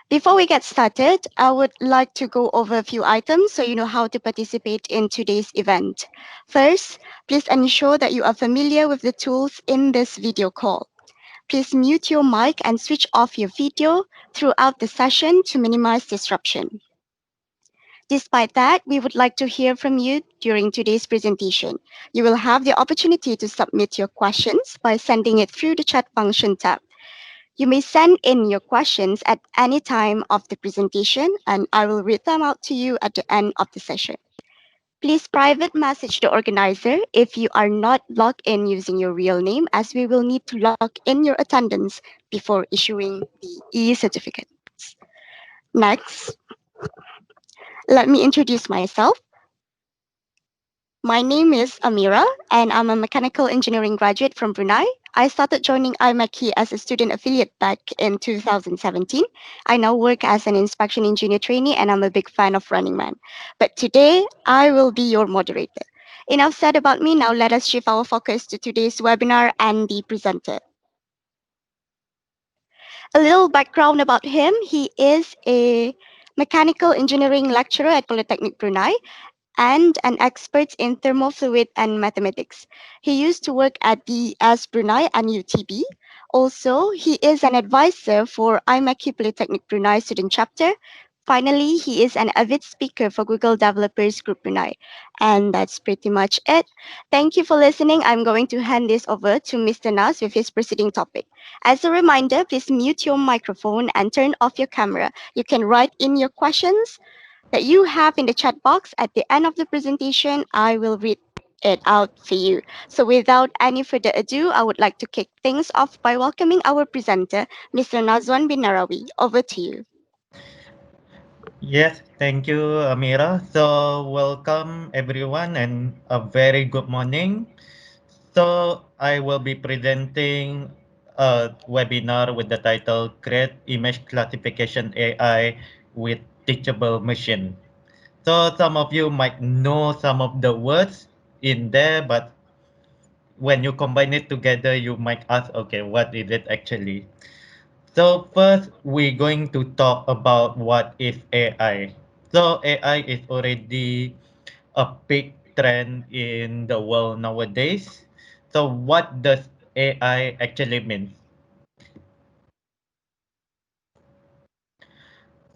Before we get started, I would like to go over a few items so you know how to participate in today's event. First, please ensure that you are familiar with the tools in this video call. Please mute your mic and switch off your video throughout the session to minimize disruption. Despite that, we would like to hear from you during today's presentation. You will have the opportunity to submit your questions by sending it through the chat function tab. You may send in your questions at any time of the presentation, and I will read them out to you at the end of the session. Please private message the organizer if you are not logged in using your real name, as we will need to log in your attendance before issuing the e-certificates. Next, let me introduce myself. My name is Amira, and I'm a mechanical engineering graduate from Brunei. I started joining IMECI as a student affiliate back in 2017. I now work as an inspection engineer trainee, and I'm a big fan of Running Man. But today, I will be your moderator. Enough said about me. Now let us shift our focus to today's webinar and the presenter. A little background about him. He is a mechanical engineering lecturer at Polytechnic Brunei and an expert in thermofluid and mathematics. He used to work at DES Brunei and UTB. Also, he is an advisor for IMECI Polytechnic Brunei student chapter. Finally, he is an avid speaker for Google Developers Group Brunei. And that's pretty much it. Thank you for listening. I'm going to hand this over to Mr. Nas with his preceding topic. As a reminder, please mute your microphone and turn off your camera. You can write in your questions that you have in the chat box at the end of the presentation. I will read it out for you. So without any further ado, I would like to kick things off by welcoming our presenter, Mr. Nazwan bin Narawi. Over to you. Yes, thank you, Amira. So, welcome everyone and a very good morning. So, I will be presenting a webinar with the title Create Image Classification AI with Teachable Machine. So, some of you might know some of the words in there, but when you combine it together, you might ask, okay, what is it actually? So first, we're going to talk about what is AI. So AI is already a big trend in the world nowadays. So what does AI actually mean?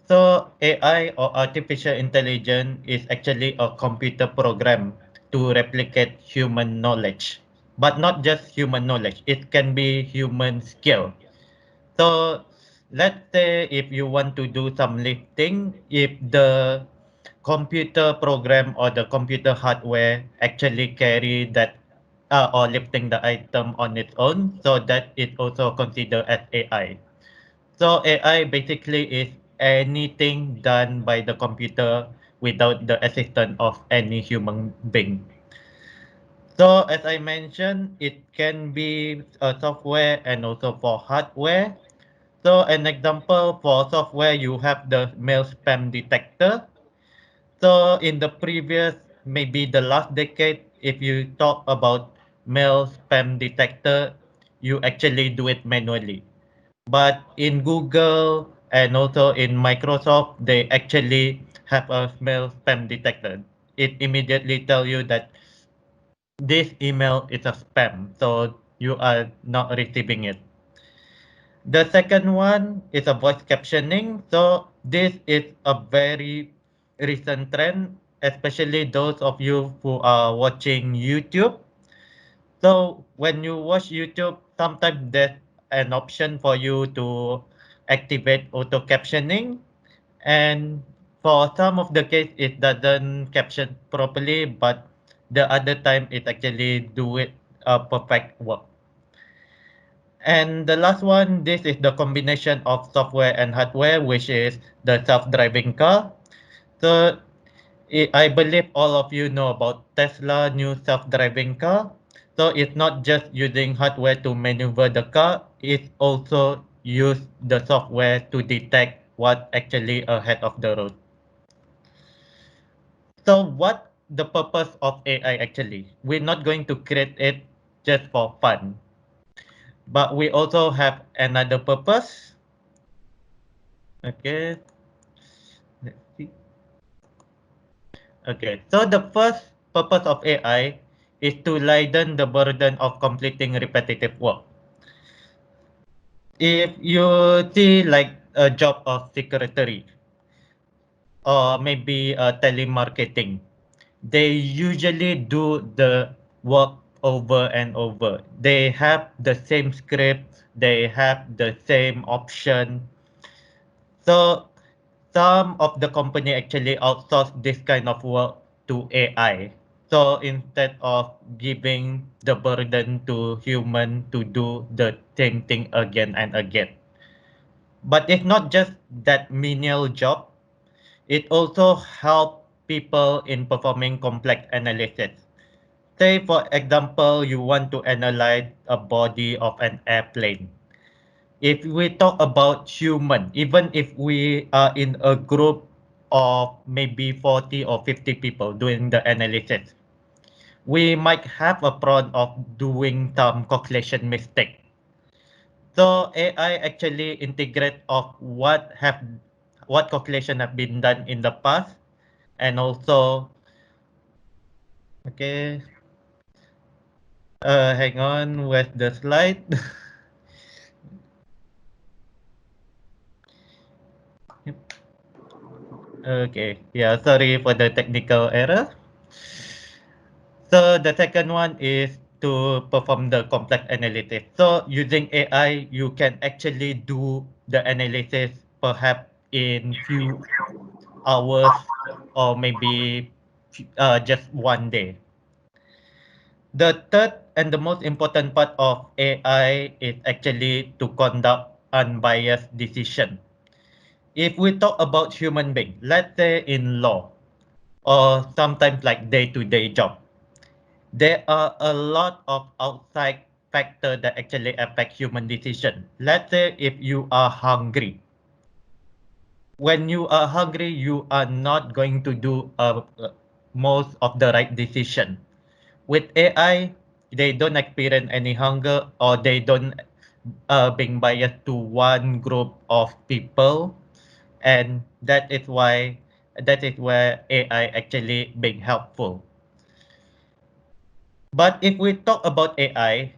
So AI or artificial intelligence is actually a computer program to replicate human knowledge, but not just human knowledge. It can be human skill. So let's say if you want to do some lifting, if the computer program or the computer hardware actually carry that or lifting the item on its own, so that is also considered as AI. So AI basically is anything done by the computer without the assistance of any human being. So as I mentioned, it can be a software and also for hardware. So an example for software, you have the mail spam detector. So in the previous, maybe the last decade, if you talk about mail spam detector, you actually do it manually. But in Google and also in Microsoft, they actually have a mail spam detector. It immediately tell you that this email is a spam, so you are not receiving it. The second one is a voice captioning. So this is a very recent trend, especially those of you who are watching YouTube. So when you watch YouTube, sometimes there's an option for you to activate auto captioning. And for some of the case, it doesn't caption properly, but the other time it actually do it perfect work. And the last one, this is the combination of software and hardware, which is the self-driving car. So I believe all of you know about Tesla new self-driving car. So it's not just using hardware to maneuver the car, it also use the software to detect what actually ahead of the road. So what the purpose of AI actually? We're not going to create it just for fun, but we also have another purpose. Okay, let's see. Okay, so the first purpose of AI is to lighten the burden of completing repetitive work. If you see like a job of secretary or maybe telemarketing, they usually do the work over and over. They have the same script, they have the same option. So some of the company actually outsource this kind of work to AI. So instead of giving the burden to human to do the same thing again and again. But it's not just that menial job. It also helps people in performing complex analysis. Say, for example, you want to analyze a body of an airplane. If we talk about human, even if we are in a group of maybe 40 or 50 people doing the analysis, we might have a prone of doing some calculation mistake. So AI actually integrate of what calculation have been done in the past, and also okay, hang on with the slide. Okay, yeah, sorry for the technical error. So the second one is to perform the complex analysis. So using AI, you can actually do the analysis perhaps in few hours or maybe just one day. The third and the most important part of AI is actually to conduct unbiased decision. If we talk about human being, let's say in law or sometimes like day-to-day job, there are a lot of outside factor that actually affect human decision. Let's say if you are hungry. When you are hungry, you are not going to do most of the right decision. With AI, they don't experience any hunger or they don't being biased to one group of people, and that is where AI actually being helpful. But if we talk about AI,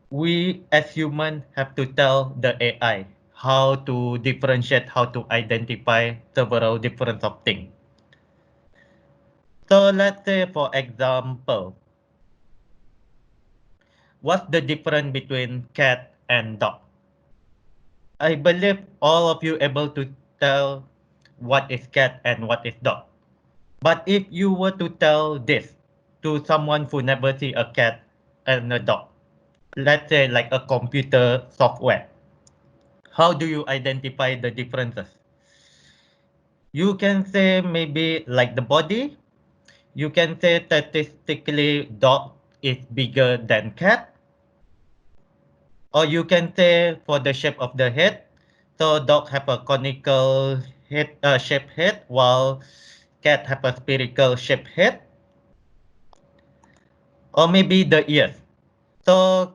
we as human have to tell the AI how to differentiate, how to identify several different of things. So let's say for example, what's the difference between cat and dog? I believe all of you able to tell what is cat and what is dog. But if you were to tell this to someone who never see a cat and a dog, let's say like a computer software, how do you identify the differences? You can say maybe like the body. You can say statistically dog is bigger than cat. Or you can say for the shape of the head. So dog have a conical head, shaped head, while cat have a spherical shaped head. Or maybe the ears. So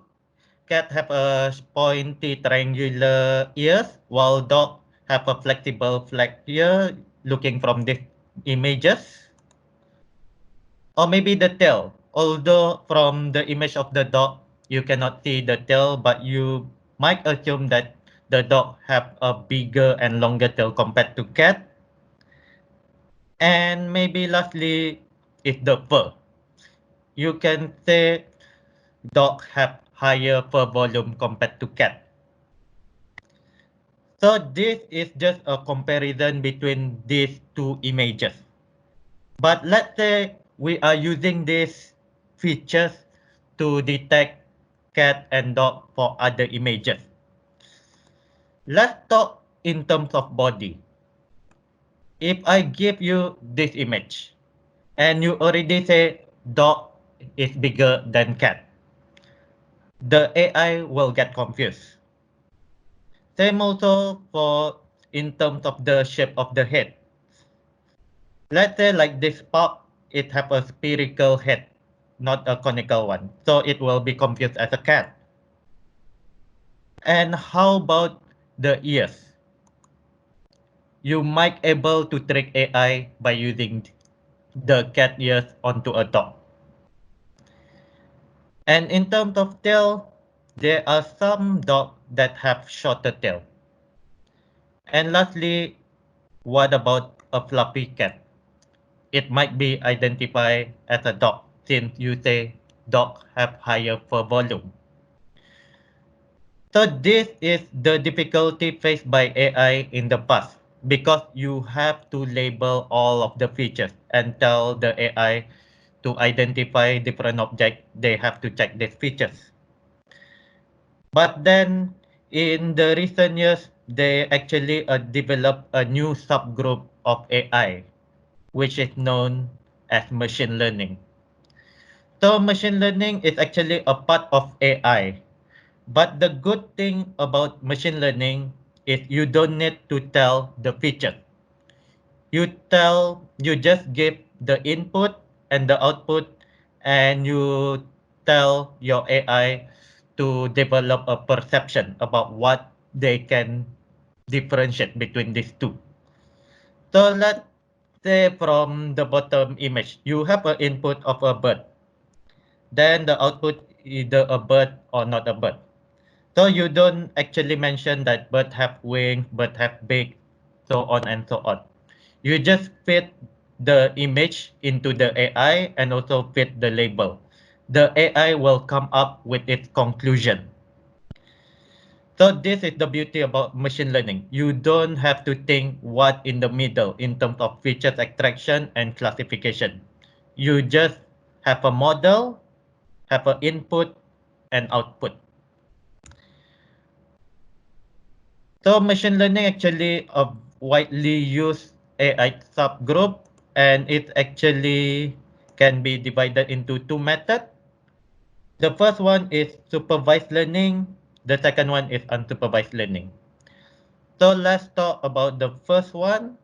cat have a pointy triangular ears, while dog have a flexible flat ear. Looking from these images, or maybe the tail. Although from the image of the dog, you cannot see the tail, but you might assume that the dog have a bigger and longer tail compared to cat. And maybe lastly is the fur. You can say dog have higher fur volume compared to cat. So this is just a comparison between these two images. But let's say we are using these features to detect cat and dog for other images. Let's talk in terms of body. If I give you this image and you already say dog is bigger than cat, the AI will get confused. Same also for in terms of the shape of the head. Let's say like this pop, it have a spherical head, not a conical one. So it will be confused as a cat. And how about the ears? You might able to trick AI by using the cat ears onto a dog. And in terms of tail, there are some dogs that have shorter tail. And lastly, what about a fluffy cat? It might be identified as a dog since you say dogs have higher fur volume. So this is the difficulty faced by AI in the past because you have to label all of the features and tell the AI to identify different objects, they have to check these features. But then in the recent years, they actually developed a new subgroup of AI, which is known as machine learning. So machine learning is actually a part of AI. But the good thing about machine learning is you don't need to tell the feature. You just give the input and the output and you tell your AI to develop a perception about what they can differentiate between these two. So let's say from the bottom image, you have an input of a bird. Then the output either a bird or not a bird. So you don't actually mention that bird have wings, bird have beak, so on and so on. You just fit the image into the AI and also fit the label. The AI will come up with its conclusion. So this is the beauty about machine learning. You don't have to think what in the middle in terms of features extraction and classification. You just have a model, have an input and output. So machine learning actually a widely used AI subgroup and it actually can be divided into two methods. The first one is supervised learning. The second one is unsupervised learning. So let's talk about the first one.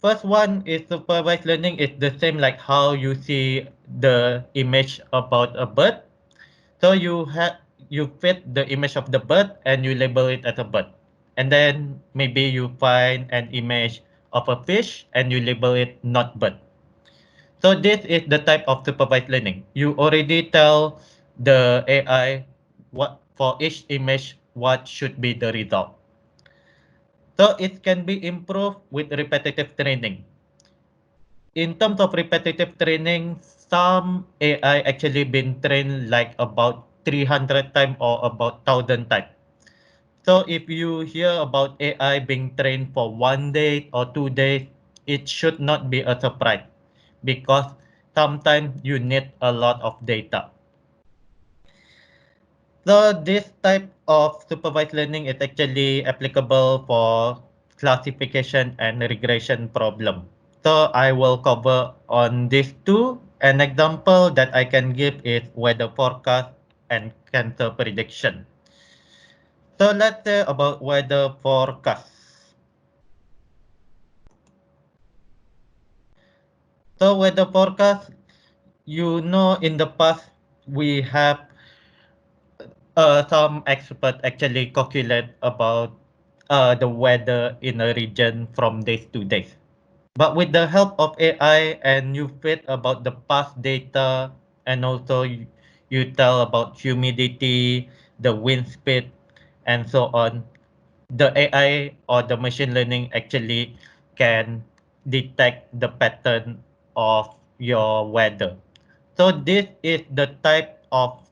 First one is supervised learning. It's the same like how you see the image about a bird. So you fit the image of the bird and you label it as a bird. And then maybe you find an image of a fish and you label it not bird. So this is the type of supervised learning. You already tell the AI what for each image what should be the result. So it can be improved with repetitive training. In terms of repetitive training, some AI actually been trained like about 300 times or about 1,000 times. So if you hear about AI being trained for 1 day or 2 days, it should not be a surprise because sometimes you need a lot of data. So this type of supervised learning is actually applicable for classification and regression problem. So I will cover on these two. An example that I can give is weather forecast and cancer prediction. So let's say about weather forecast. So weather forecast, in the past we have some experts actually calculate about the weather in a region from days to days. But with the help of AI and you fit about the past data and also you tell about humidity, the wind speed, and so on, the AI or the machine learning actually can detect the pattern of your weather. So this is the type of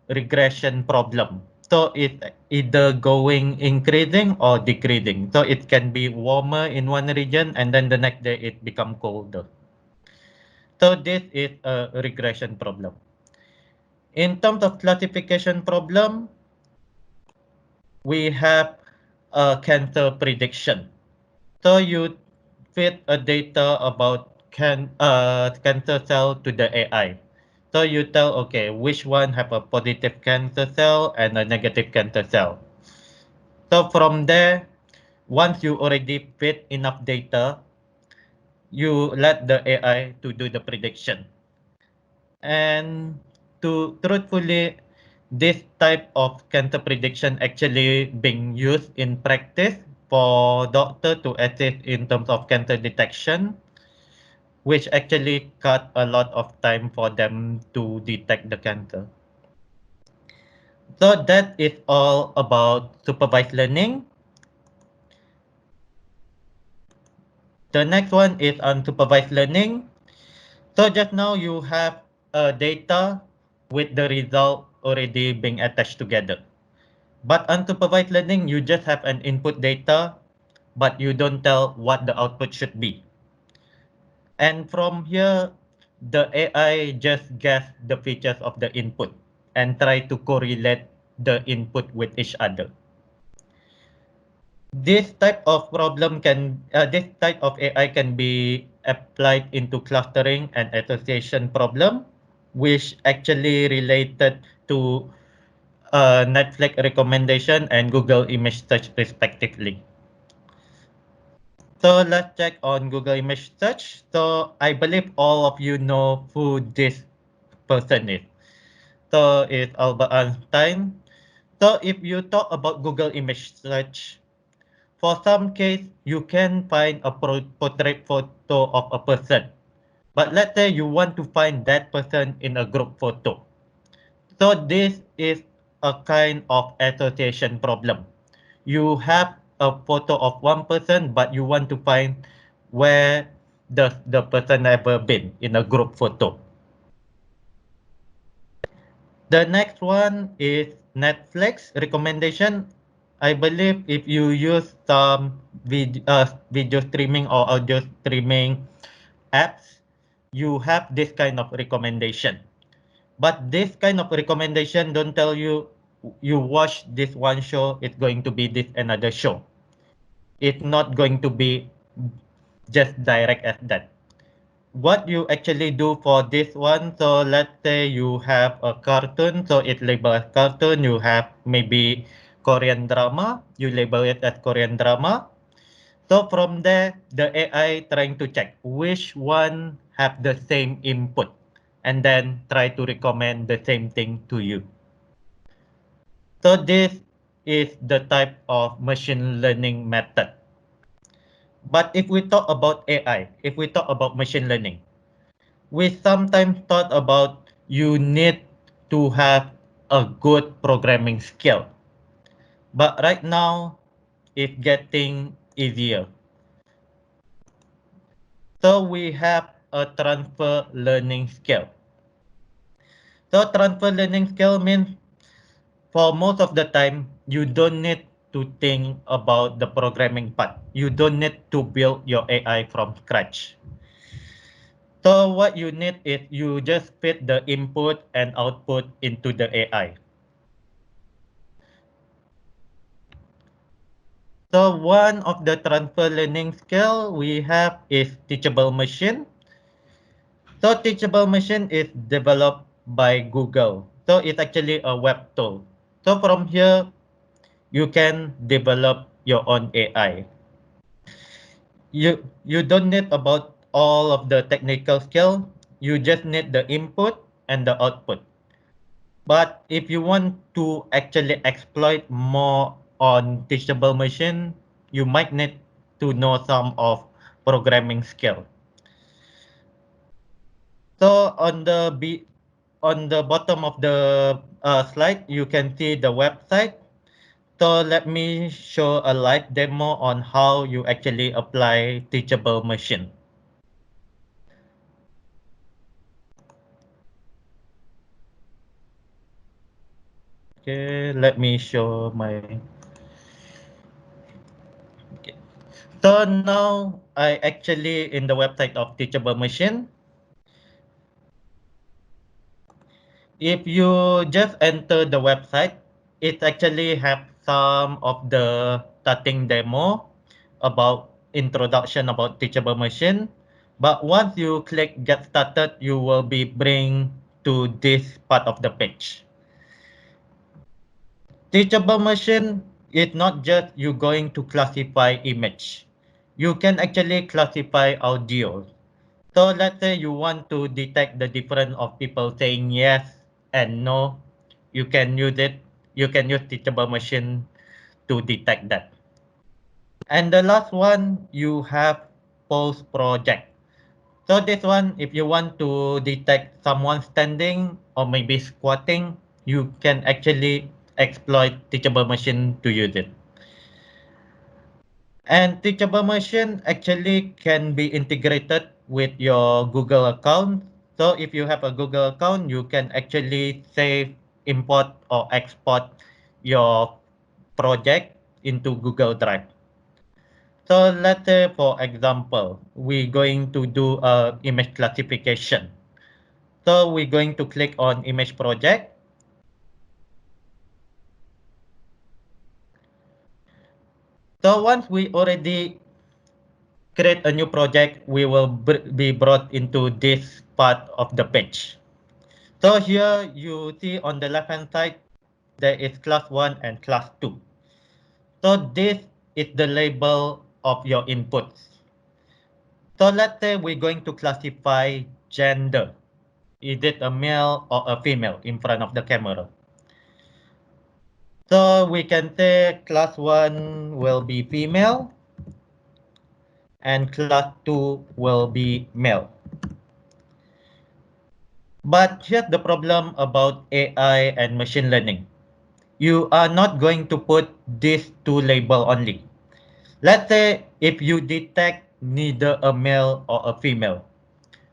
regression problem. So it's either going increasing or decreasing. So it can be warmer in one region and then the next day it become colder. So this is a regression problem. In terms of classification problem, we have a cancer prediction. So you feed a data about cancer cell to the AI. So you tell, okay, which one have a positive cancer cell and a negative cancer cell. So from there, once you already fit enough data, you let the AI to do the prediction. And to truthfully, this type of cancer prediction actually being used in practice for doctor to assist in terms of cancer detection, which actually cut a lot of time for them to detect the cancer. So that is all about supervised learning. The next one is unsupervised learning. So just now you have data with the result already being attached together. But unsupervised learning, you just have an input data, but you don't tell what the output should be. And from here, the AI just guess the features of the input and try to correlate the input with each other. This type of this type of AI can be applied into clustering and association problem, which actually related to Netflix recommendation and Google image search respectively. So let's check on Google image search. So I believe all of you know who this person is. So it's Albert Einstein. So if you talk about Google image search, for some case, you can find a portrait photo of a person. But let's say you want to find that person in a group photo. So this is a kind of association problem. You have a photo of one person, but you want to find where does the person ever been in a group photo. The next one is Netflix recommendation. I believe if you use some video streaming or audio streaming apps, you have this kind of recommendation. But this kind of recommendation don't tell you you watch this one show, it's going to be this another show. It's not going to be just direct as that. What you actually do for this one, so let's say you have a cartoon, so it labeled as cartoon, you have maybe Korean drama, you label it as Korean drama. So from there, the AI trying to check which one have the same input and then try to recommend the same thing to you. So this is the type of machine learning method. But if we talk about AI, if we talk about machine learning, we sometimes thought about you need to have a good programming skill. But right now, it's getting easier. So we have a transfer learning skill. So transfer learning skill means for most of the time, you don't need to think about the programming part. You don't need to build your AI from scratch. So what you need is you just fit the input and output into the AI. So one of the transfer learning skill we have is teachable machine. So teachable machine is developed by Google. So it's actually a web tool. So from here, you can develop your own AI. You don't need about all of the technical skill. You just need the input and the output. But if you want to actually exploit more on teachable machine, you might need to know some of programming skill. So on the bottom of the slide, you can see the website. So let me show a live demo on how you actually apply teachable machine. Okay, let me show my. Okay. So now I actually in the website of Teachable Machine. If you just enter the website, it actually have some of the starting demo about introduction about Teachable Machine. But once you click get started, you will be bring to this part of the page. Teachable machine is not just you going to classify image. You can actually classify audio. So let's say you want to detect the difference of people saying yes and no. You can use it. You can use teachable machine to detect that. And the last one, you have pose project. So this one, if you want to detect someone standing or maybe squatting, you can actually exploit teachable machine to use it. And teachable machine actually can be integrated with your Google account. So if you have a Google account, you can actually save, import or export your project into Google Drive. So let's say, for example, we're going to do a image classification. So we're going to click on image project. So once we already create a new project, we will be brought into this part of the page. So here you see on the left hand side, there is class 1 and class 2. So this is the label of your inputs. So let's say we're going to classify gender. Is it a male or a female in front of the camera? So we can say class 1 will be female and class 2 will be male. But here's the problem about AI and machine learning. You are not going to put these two labels only. Let's say if you detect neither a male or a female,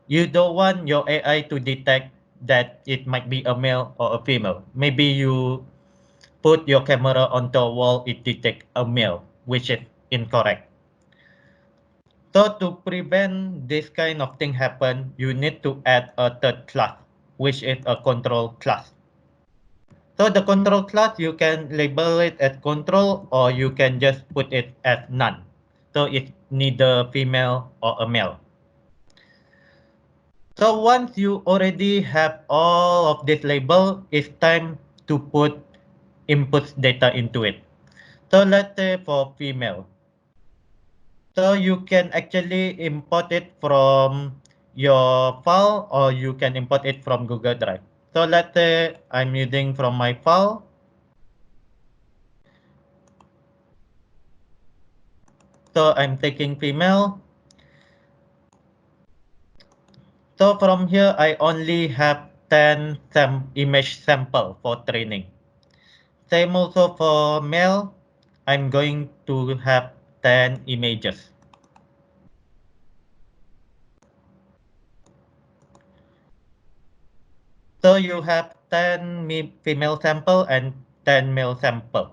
you don't want your AI to detect that it might be a male or a female. Maybe you put your camera on the wall, it detects a male, which is incorrect. So to prevent this kind of thing happen, you need to add a third class, which is a control class. So the control class, you can label it as control or you can just put it as none. So it's neither female or a male. So once you already have all of this label, it's time to put inputs data into it. So let's say for female. So you can actually import it from your file or you can import it from Google Drive. So let's say I'm using from my file. So I'm taking female. So from here, I only have 10 image sample for training. Same also for male, I'm going to have 10 images. So you have 10 female sample and 10 male sample.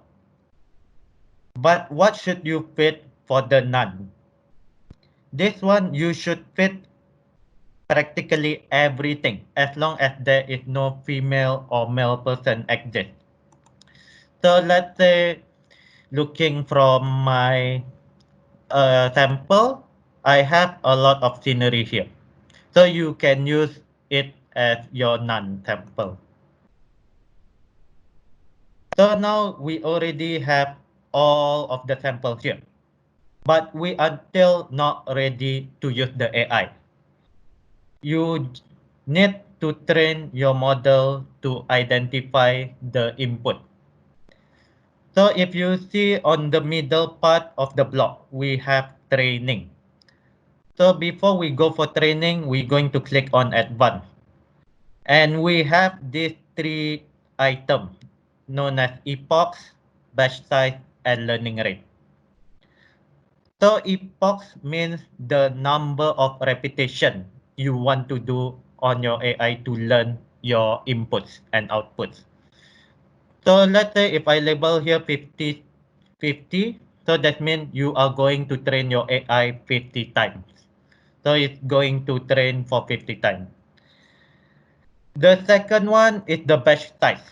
But what should you fit for the none? This one, you should fit practically everything as long as there is no female or male person exist. So let's say looking from my sample, I have a lot of scenery here. So you can use it as your none sample. So now we already have all of the samples here, but we are still not ready to use the AI. You need to train your model to identify the input. So if you see on the middle part of the block, we have training. So before we go for training, we're going to click on advanced. And we have these three items known as epochs, batch size, and learning rate. So epochs means the number of repetition you want to do on your AI to learn your inputs and outputs. So let's say if I label here 50, 50, so that means you are going to train your AI 50 times. So it's going to train for 50 times. The second one is the batch size.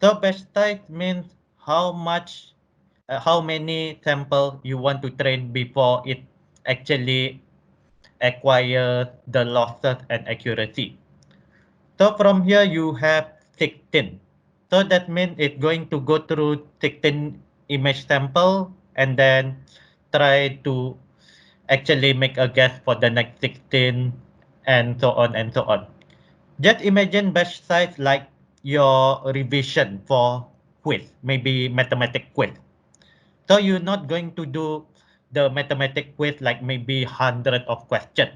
So batch size means how much, how many sample you want to train before it actually acquire the losses and accuracy. So from here you have 16. So that means it's going to go through 16 image sample and then try to actually make a guess for the next 16 and so on and so on. Just imagine batch size like your revision for quiz, maybe mathematic quiz. So you're not going to do the mathematic quiz like maybe hundred of questions.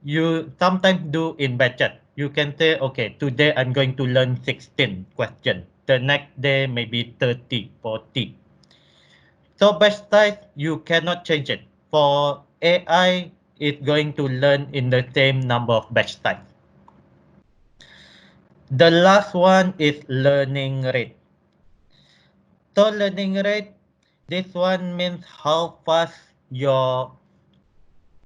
You sometimes do in batches. You can say, okay, today I'm going to learn 16 questions. The next day maybe 30, 40. So batch size, you cannot change it. For AI, it's going to learn in the same number of batch size. The last one is learning rate. So learning rate, this one means how fast your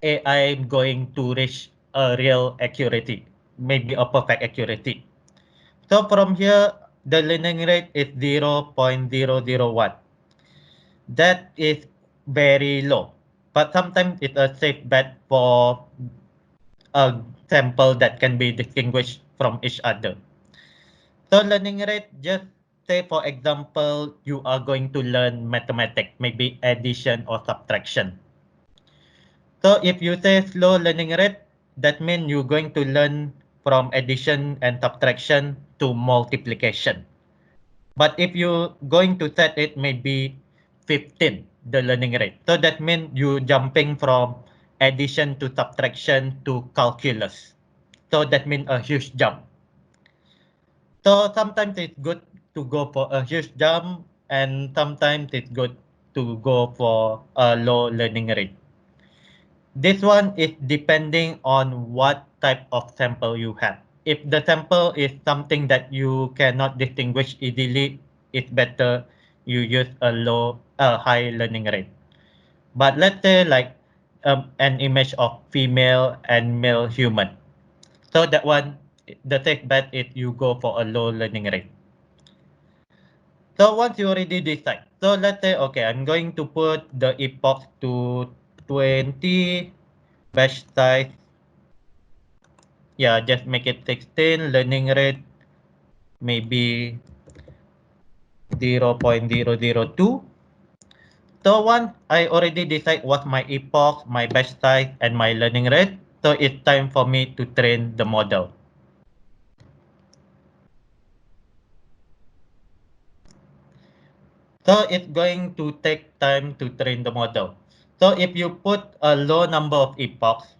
AI going to reach a real accuracy, maybe a perfect accuracy. So from here, the learning rate is 0.001. That is very low, but sometimes it's a safe bet for a sample that can be distinguished from each other. So learning rate, just say for example, you are going to learn mathematics, maybe addition or subtraction. So if you say slow learning rate, that means you're going to learn from addition and subtraction to multiplication. But if you're going to set it maybe 15, the learning rate. So that means you jumping from addition to subtraction to calculus. So that means a huge jump. So sometimes it's good to go for a huge jump and sometimes it's good to go for a low learning rate. This one is depending on what type of sample you have. If the sample is something that you cannot distinguish easily, it's better you use a high learning rate. But let's say like an image of female and male human. So that one, the safe bet is you go for a low learning rate. So once you already decide, so let's say, okay, I'm going to put the epoch to 20, batch size, yeah, just make it 16, learning rate, maybe 0.002. So once I already decide what my epoch, my batch size, and my learning rate, so it's time for me to train the model. So it's going to take time to train the model. So if you put a low number of epochs,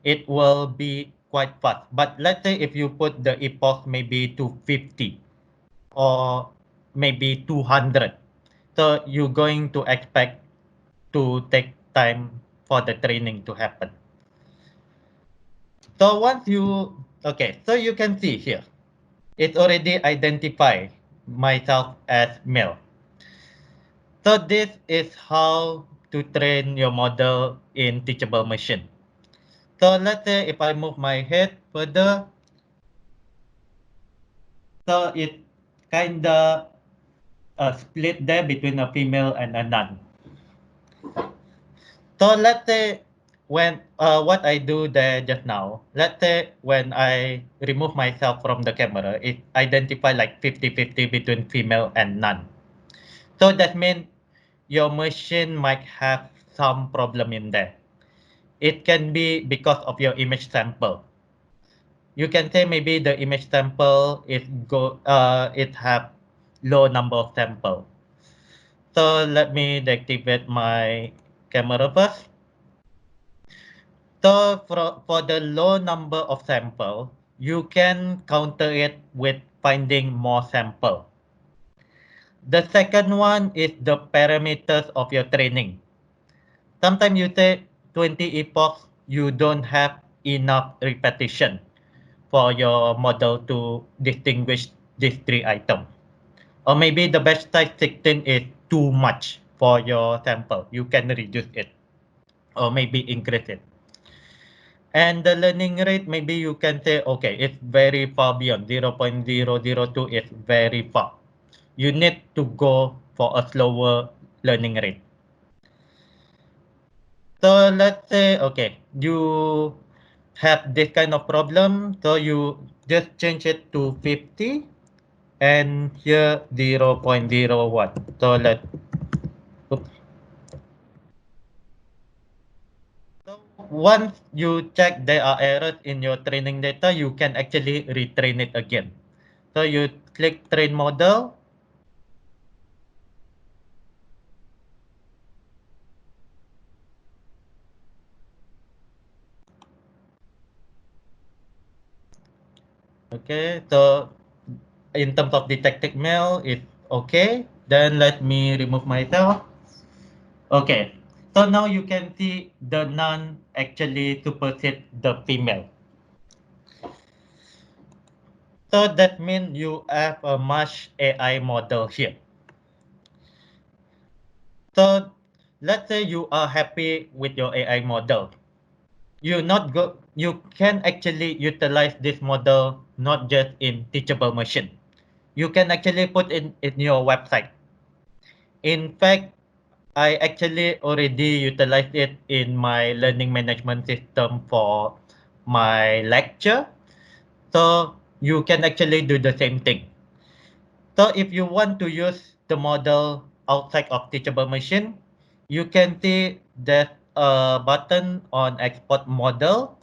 it will be quite fast. But let's say if you put the epoch maybe to 50 or maybe 200, so you're going to expect to take time for the training to happen. So once you, okay, so you can see here, it already identify myself as male. So this is how to train your model in teachable machine. So let's say if I move my head further, so it kinda split there between a female and a nun. So let's say when what I do there just now, let's say when I remove myself from the camera, it identify like 50-50 between female and nun. So that means your machine might have some problem in there. It can be because of your image sample. You can say maybe the image sample it have low number of sample. So let me deactivate my camera first. So for the low number of sample, you can counter it with finding more sample. The second one is the parameters of your training. Sometimes you say 20 epochs, you don't have enough repetition for your model to distinguish these three items. Or maybe the batch size 16 is too much for your sample. You can reduce it or maybe increase it. And the learning rate, maybe you can say, okay, it's very far beyond 0.002 is very far. You need to go for a slower learning rate. So let's say, okay, you have this kind of problem, so you just change it to 50 and here 0.01. So oops. So once you check there are errors in your training data, you can actually retrain it again. So you click train model. Okay, so in terms of detected male, it's okay. Then let me remove myself. Okay, so now you can see the none actually supersede the female. So that means you have a much AI model here. So let's say you are happy with your AI model. You can actually utilize this model not just in teachable machine. You can actually put in your website. In fact, I actually already utilized it in my learning management system for my lecture. So you can actually do the same thing. So if you want to use the model outside of teachable machine, you can see there's a button on export model.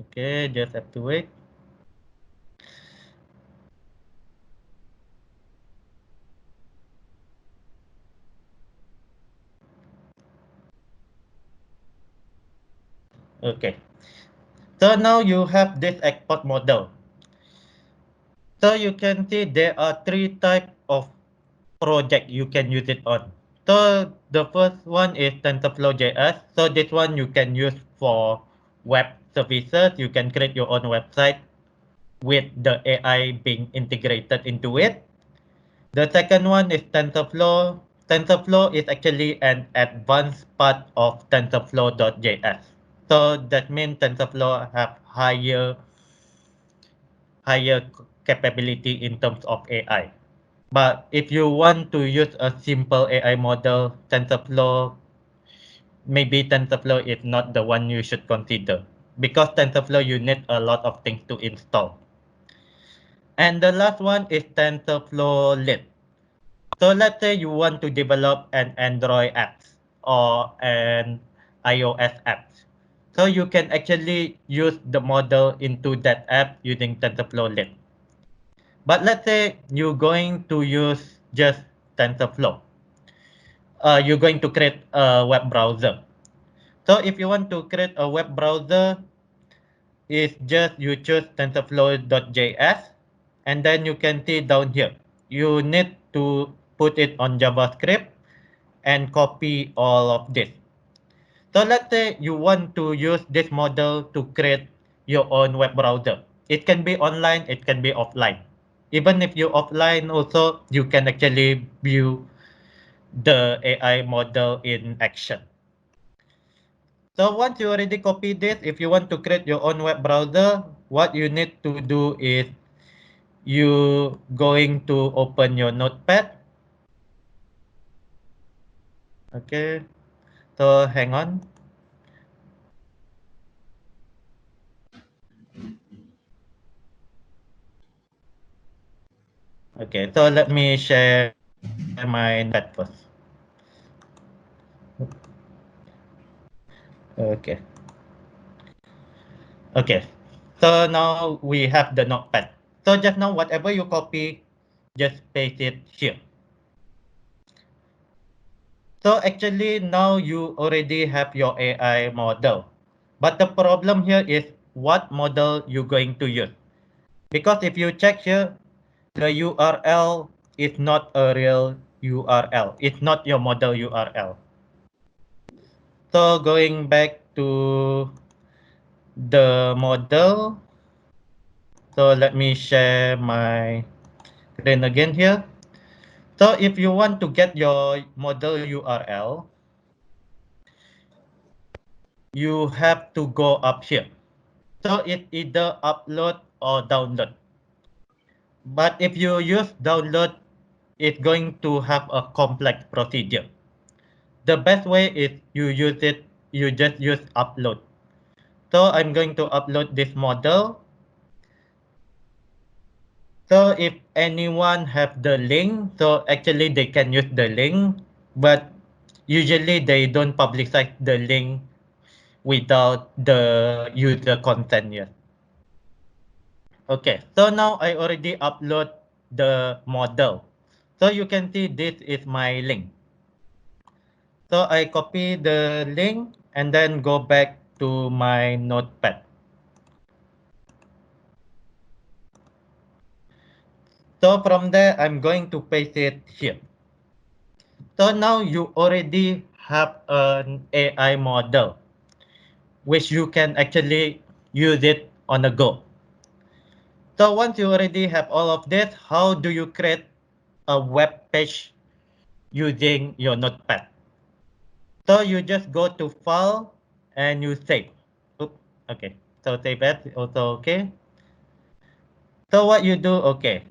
Okay, just have to wait. Okay. So now you have this export model. So you can see there are three types of project you can use it on. So the first one is TensorFlow.js. So this one you can use for web services. You can create your own website with the AI being integrated into it. The second one is TensorFlow. TensorFlow is actually an advanced part of TensorFlow.js. So that means TensorFlow have higher capability in terms of AI. But if you want to use a simple AI model, maybe TensorFlow is not the one you should consider. Because TensorFlow, you need a lot of things to install. And the last one is TensorFlow Lite. So let's say you want to develop an Android app or an iOS app. So you can actually use the model into that app using TensorFlow Lite. But let's say you're going to use just TensorFlow. You're going to create a web browser. So if you want to create a web browser, it's just you choose TensorFlow.js, and then you can see down here. You need to put it on JavaScript and copy all of this. So let's say you want to use this model to create your own web browser. It can be online, it can be offline. Even if you offline also, you can actually view the AI model in action. So once you already copy this, if you want to create your own web browser, what you need to do is you going to open your notepad. Okay, so hang on. Okay, so let me share my notepad first. Okay. Okay. So now we have the notepad. So just now, whatever you copy, just paste it here. So actually now you already have your AI model. But the problem here is what model you're going to use. Because if you check here, the URL is not a real URL. It's not your model URL. So going back to the model. So let me share my screen again here. So if you want to get your model URL, you have to go up here. So it's either upload or download. But if you use download, it's going to have a complex procedure. The best way is you just use upload. So I'm going to upload this model. So if anyone have the link, so actually they can use the link, but usually they don't publicize the link without the user consent yet. Okay, so now I already upload the model. So you can see this is my link. So I copy the link and then go back to my notepad. So from there, I'm going to paste it here. So now you already have an AI model, which you can actually use it on the go. So once you already have all of this, how do you create a web page using your notepad? So you just go to file and you save. Oops, okay. So save as also okay. So what you do, okay.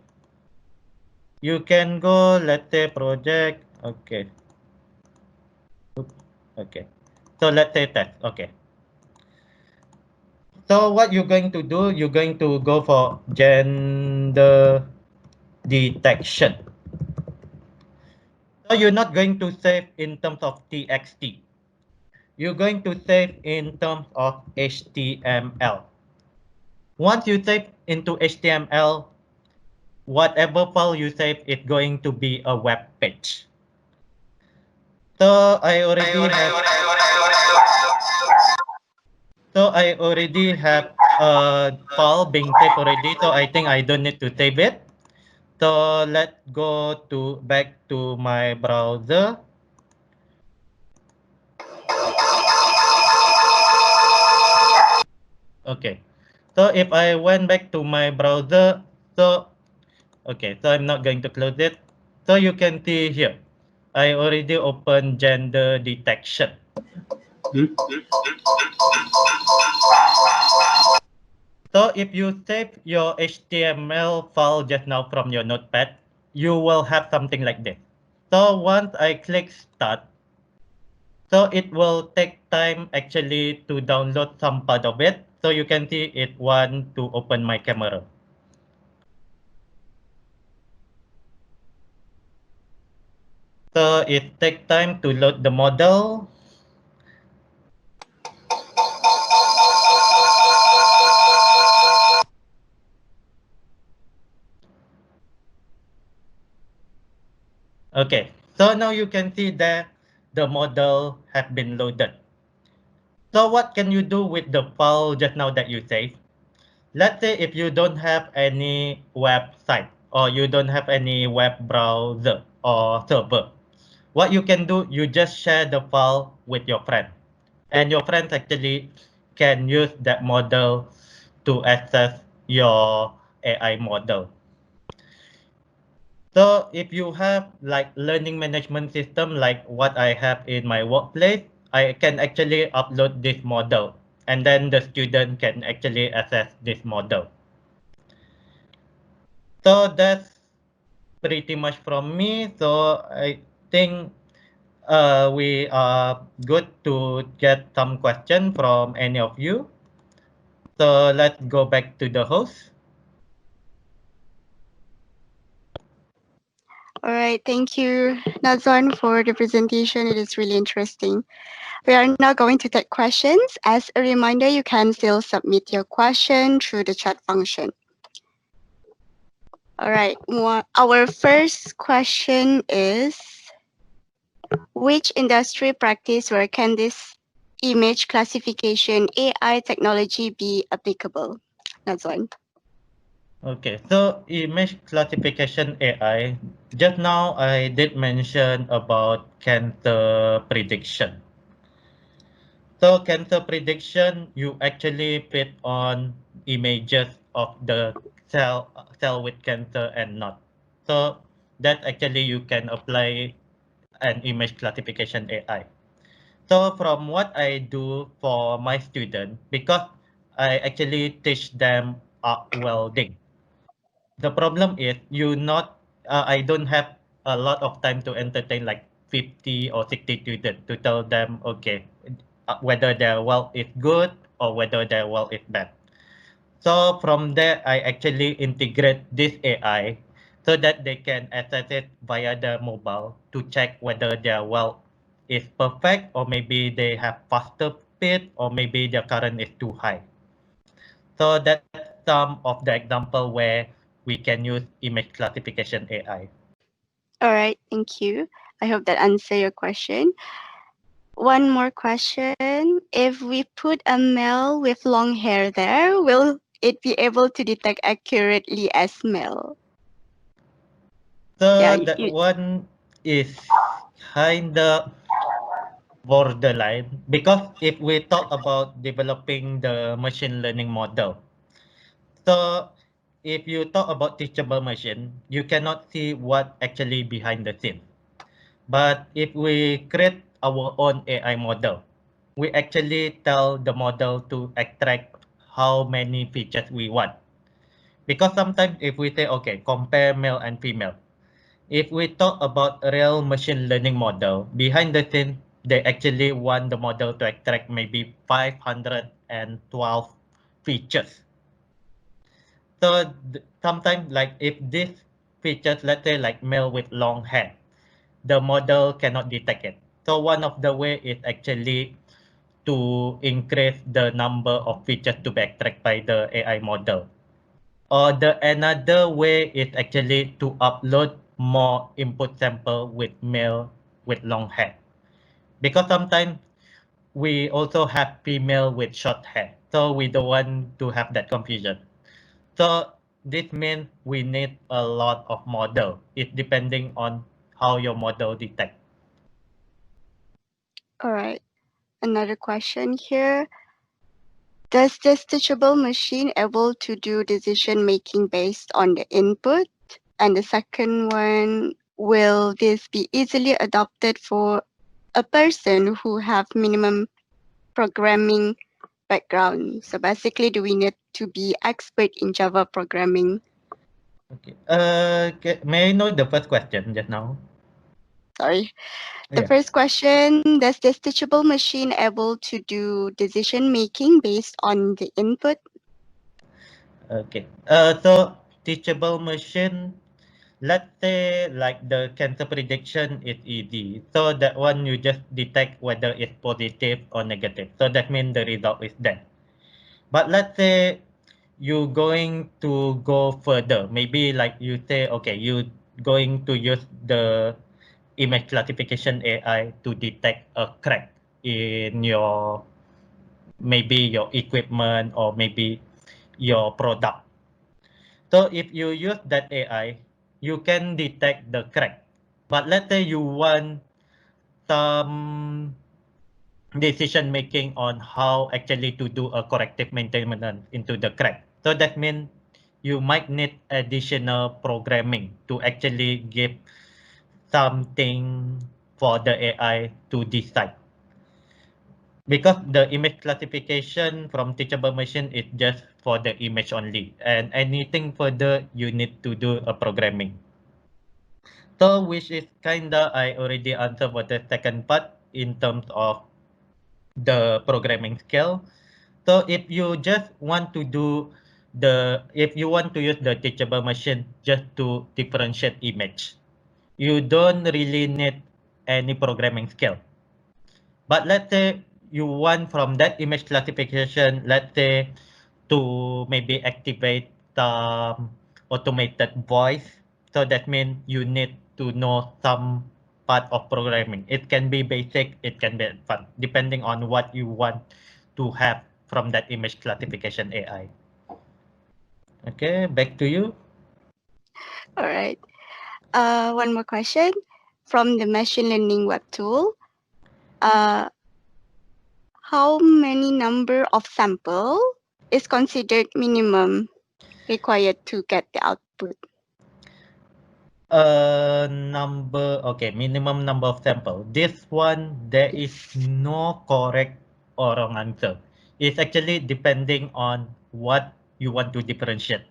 You can go, let's say project, okay. Oops, okay. So let's say test, okay. So what you're going to do, you're going to go for gender detection. So you're not going to save in terms of TXT. You're going to save in terms of HTML. Once you save into HTML, whatever file you save is going to be a web page. So I already have a file being saved already, so I think I don't need to save it. So let's go back to my browser. Okay. So if I went back to my browser, so okay, so I'm not going to close it. So you can see here, I already opened gender detection. So if you save your HTML file just now from your notepad, you will have something like this. So once I click start, so it will take time actually to download some part of it. So you can see it want to open my camera. So it takes time to load the model. Okay, so now you can see that the model has been loaded. So what can you do with the file just now that you saved? Let's say if you don't have any website or you don't have any web browser or server, what you can do, you just share the file with your friend. And your friends actually can use that model to access your AI model. So if you have like learning management system like what I have in my workplace, I can actually upload this model and then the student can actually access this model. So that's pretty much from me. So I think we are good to get some question from any of you. So let's go back to the host. All right, thank you, Nazwan, for the presentation. It is really interesting. We are now going to take questions. As a reminder, you can still submit your question through the chat function. All right, our first question is, which industry practice where can this image classification AI technology be applicable? Nazwan. Okay, so image classification AI. Just now I did mention about cancer prediction. So cancer prediction, you actually fit on images of the cell with cancer and not. So that actually you can apply an image classification AI. So from what I do for my student, because I actually teach them arc welding. The problem is I don't have a lot of time to entertain like 50 or 60 students to tell them, okay, whether their well is good or whether their well is bad. So from there, I actually integrate this AI so that they can access it via the mobile to check whether their well is perfect or maybe they have faster speed or maybe their current is too high. So that's some of the example where we can use image classification AI. All right, thank you. I hope that answer your question. One more question. If we put a male with long hair there, will it be able to detect accurately as male? Yeah, So that one is kind of borderline because if we talk about developing the machine learning model, so if you talk about teachable machine, you cannot see what actually behind the scene. But if we create our own AI model, we actually tell the model to extract how many features we want. Because sometimes if we say, okay, compare male and female, if we talk about a real machine learning model, behind the scene, they actually want the model to extract maybe 512 features. So sometimes like if this features, let's say like male with long hair, the model cannot detect it. So one of the way is actually to increase the number of features to be extracted by the AI model. Or the another way is actually to upload more input sample with male with long hair. Because sometimes we also have female with short hair. So we don't want to have that confusion. So this means we need a lot of model. It's depending on how your model detect. all right. Another question here. Does this teachable machine able to do decision making based on the input? And the second one, will this be easily adopted for a person who have minimum programming background? So basically, do we need to be expert in Java programming? Okay. May I know the first question just now? Sorry. The Yeah. first question, does this teachable machine able to do decision making based on the input? Okay. So teachable machine, let's say like the cancer prediction is easy. So that one you just detect whether it's positive or negative. So that means the result is that. But let's say you going to go further. Maybe like you say, okay, you going to use the image classification AI to detect a crack in your maybe your equipment or maybe your product. So if you use that AI, you can detect the crack. But let's say you want some decision making on how actually to do a corrective maintenance into the crack. So that means you might need additional programming to actually give something for the AI to decide. Because the image classification from teachable machine is just for the image only, and anything further you need to do a programming. So which is kinda I already answered for the second part in terms of the programming skill. So if you just want to do if you want to use the teachable machine just to differentiate image, you don't really need any programming skill. But let's say you want from that image classification, let's say to maybe activate some automated voice. So that means you need to know some part of programming. It can be basic, it can be advanced, depending on what you want to have from that image classification AI. Okay, back to you. All right. One more question from the machine learning web tool. Uh, how many number of sample is considered minimum required to get the output? Minimum number of sample. This one, there is no correct or wrong answer. It's actually depending on what you want to differentiate.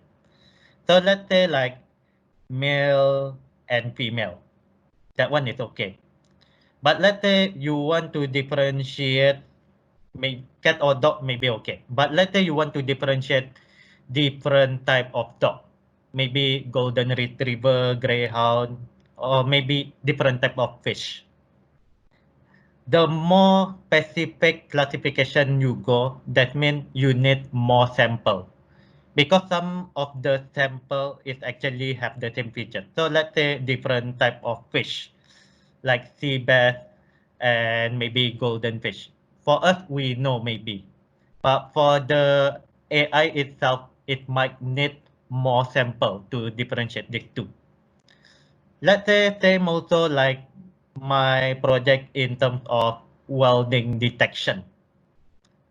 So let's say like male and female. That one is okay. But let's say you want to differentiate cat or dog may be okay. But let's say you want to differentiate different type of dog. Maybe golden retriever, greyhound, or maybe different type of fish. The more specific classification you go, that means you need more sample. Because some of the sample is actually have the same feature. So let's say different type of fish, like sea bass and maybe golden fish. For us, we know maybe. But for the AI itself, it might need more sample to differentiate these two. Let's say same also like my project in terms of welding detection.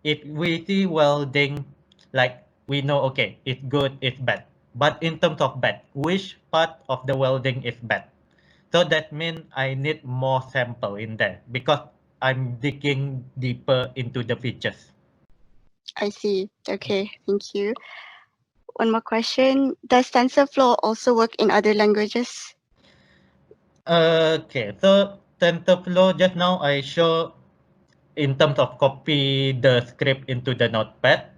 If we see welding, like we know, okay, it's good, it's bad. But in terms of bad, which part of the welding is bad? So that means I need more sample in there because I'm digging deeper into the features. I see. Okay, thank you. One more question. Does TensorFlow also work in other languages? Okay, so TensorFlow just now I show in terms of copy the script into the notepad.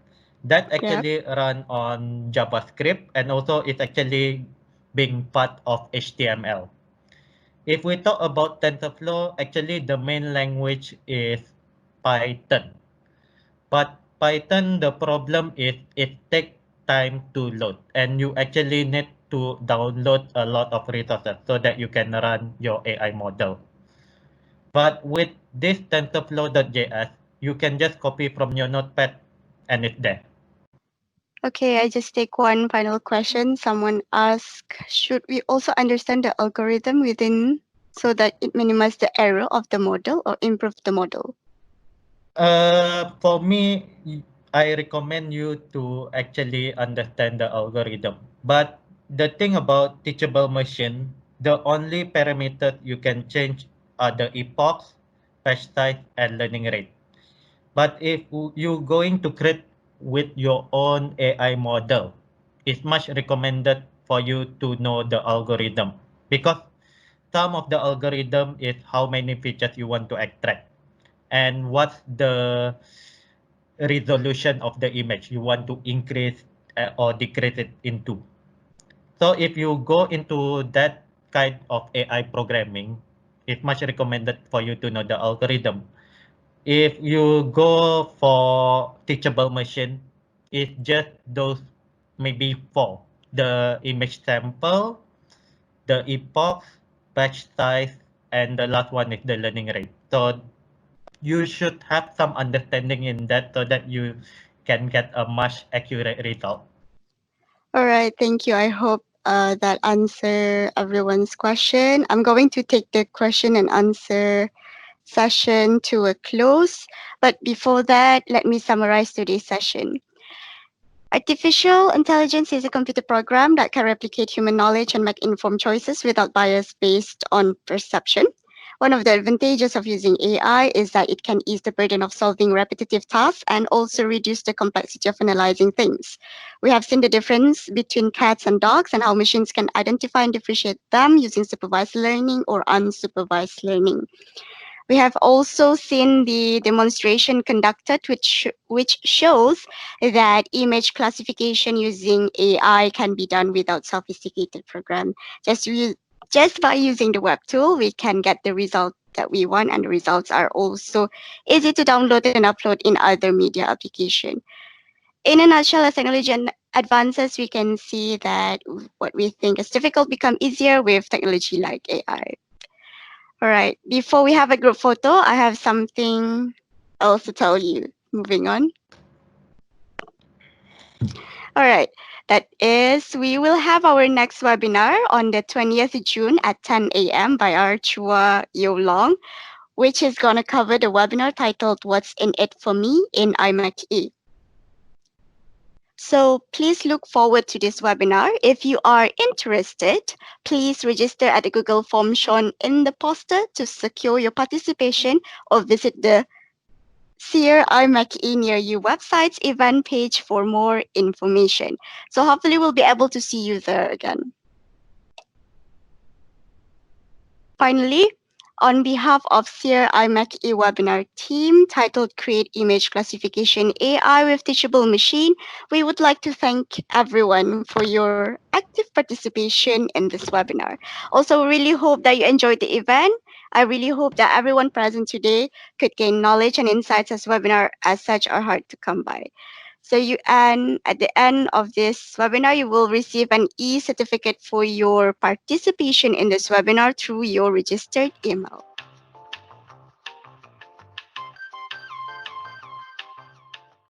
That Yeah. actually run on JavaScript and also it's actually being part of HTML. If we talk about TensorFlow, actually the main language is Python. But Python, the problem is it takes time to load and you actually need to download a lot of resources so that you can run your AI model. But with this TensorFlow.js, you can just copy from your notepad and it's there. Okay, I just take one final question. Someone asked, should we also understand the algorithm within so that it minimizes the error of the model or improve the model? For me, I recommend you to actually understand the algorithm. But the thing about teachable machine, the only parameter you can change are the epochs, patch size, and learning rate. But if you're going to create with your own AI model, it's much recommended for you to know the algorithm because some of the algorithm is how many features you want to extract and what's the resolution of the image you want to increase or decrease it into. So if you go into that kind of AI programming, it's much recommended for you to know the algorithm. If you go for teachable machine, it's just those maybe four. The image sample, the epoch, batch size, and the last one is the learning rate. So you should have some understanding in that so that you can get a much accurate result. All right, thank you. I hope that answer everyone's question. I'm going to take the question and answer session to a close. But before that, let me summarize today's session. Artificial intelligence is a computer program that can replicate human knowledge and make informed choices without bias based on perception. One of the advantages of using AI is that it can ease the burden of solving repetitive tasks and also reduce the complexity of analyzing things. We have seen the difference between cats and dogs and how machines can identify and differentiate them using supervised learning or unsupervised learning. We have also seen the demonstration conducted, which shows that image classification using AI can be done without sophisticated program. Just by using the web tool, we can get the result that we want, and the results are also easy to download and upload in other media application. In a nutshell, as technology advances, we can see that what we think is difficult become easier with technology like AI. All right. Before we have a group photo, I have something else to tell you. Moving on. All right. That is, we will have our next webinar on the 20th June at 10 a.m. by our Chua Yo Long, which is going to cover the webinar titled What's in It for Me in iMac E. So please look forward to this webinar. If you are interested, please register at the Google form shown in the poster to secure your participation or visit the Seer iMac near you website's event page for more information. So hopefully we'll be able to see you there again. Finally, on behalf of SEER IMAC webinar team titled Create Image Classification AI with Teachable Machine, we would like to thank everyone for your active participation in this webinar. Also, really hope that you enjoyed the event. I really hope that everyone present today could gain knowledge and insights as webinar as such are hard to come by. So and at the end of this webinar, you will receive an e-certificate for your participation in this webinar through your registered email.